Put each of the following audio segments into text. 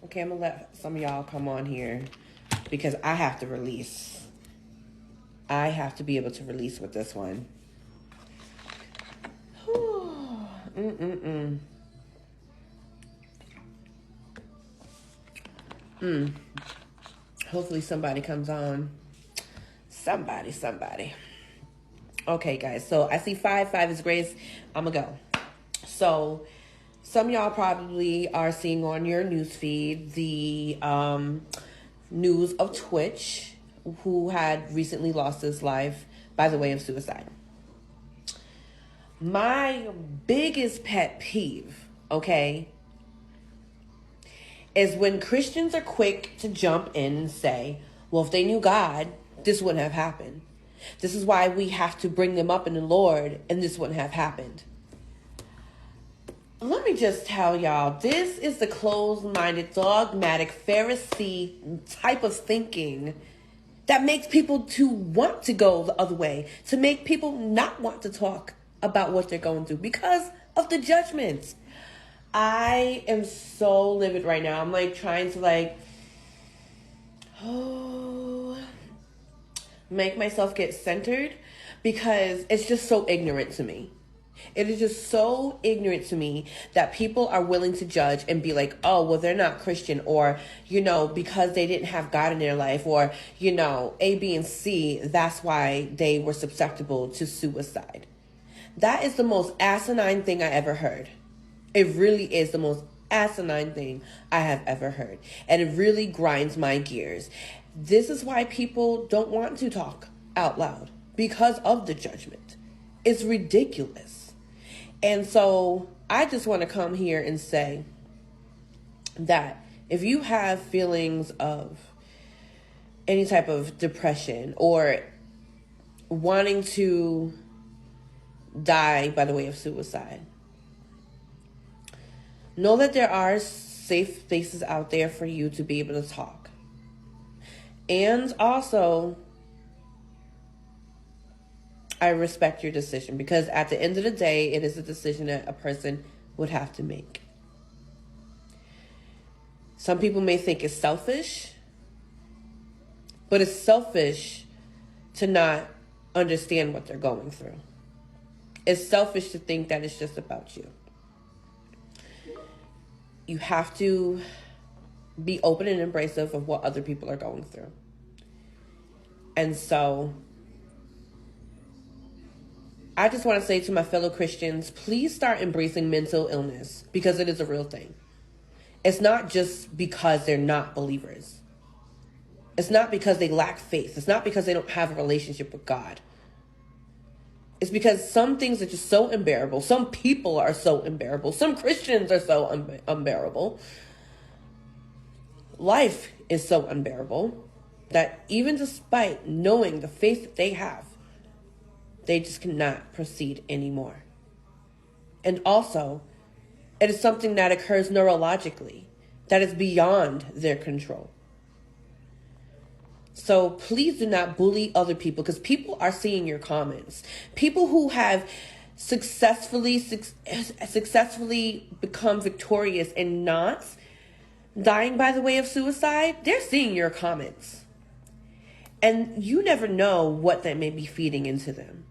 Okay, I'm gonna let some of y'all come on here because I have to release. I have to be able to release with this one. Mm-mm-mm. Hopefully somebody comes on. Somebody. Okay, guys. So I see 5. 5 is grace. I'm gonna go. So some of y'all probably are seeing on your news feed the news of Twitch, who had recently lost his life by the way of suicide. My biggest pet peeve, okay, is when Christians are quick to jump in and say, well, if they knew God, this wouldn't have happened. This is why we have to bring them up in the Lord, and this wouldn't have happened. Let me just tell y'all, this is the closed-minded, dogmatic, Pharisee type of thinking that makes people to want to go the other way, to make people not want to talk about what they're going through because of the judgments. I am so livid right now. I'm like trying to make myself get centered because it's just so ignorant to me. It is just so ignorant to me that people are willing to judge and be like, oh, well, they're not Christian, or, because they didn't have God in their life, or, A, B, and C, that's why they were susceptible to suicide. That is the most asinine thing I ever heard. It really is the most asinine thing I have ever heard. And it really grinds my gears. This is why people don't want to talk out loud, because of the judgment. It's ridiculous. And so I just want to come here and say that if you have feelings of any type of depression or wanting to die by the way of suicide, know that there are safe spaces out there for you to be able to talk. And also, I respect your decision, because at the end of the day, it is a decision that a person would have to make. Some people may think it's selfish, but it's selfish to not understand what they're going through. It's selfish to think that it's just about you. You have to be open and embracive of what other people are going through. And so I just want to say to my fellow Christians, please start embracing mental illness, because it is a real thing. It's not just because they're not believers. It's not because they lack faith. It's not because they don't have a relationship with God. It's because some things are just so unbearable. Some people are so unbearable. Some Christians are so unbearable. Life is so unbearable that even despite knowing the faith that they have, they just cannot proceed anymore. And also, it is something that occurs neurologically, that is beyond their control. So please do not bully other people, because people are seeing your comments. People who have successfully become victorious and not dying by the way of suicide, they're seeing your comments. And you never know what that may be feeding into them.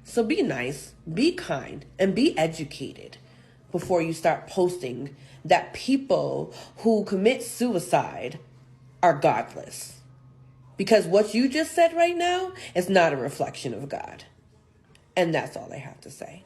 So be nice, be kind, and be educated before you start posting that people who commit suicide are godless. Because what you just said right now is not a reflection of God. And that's all I have to say.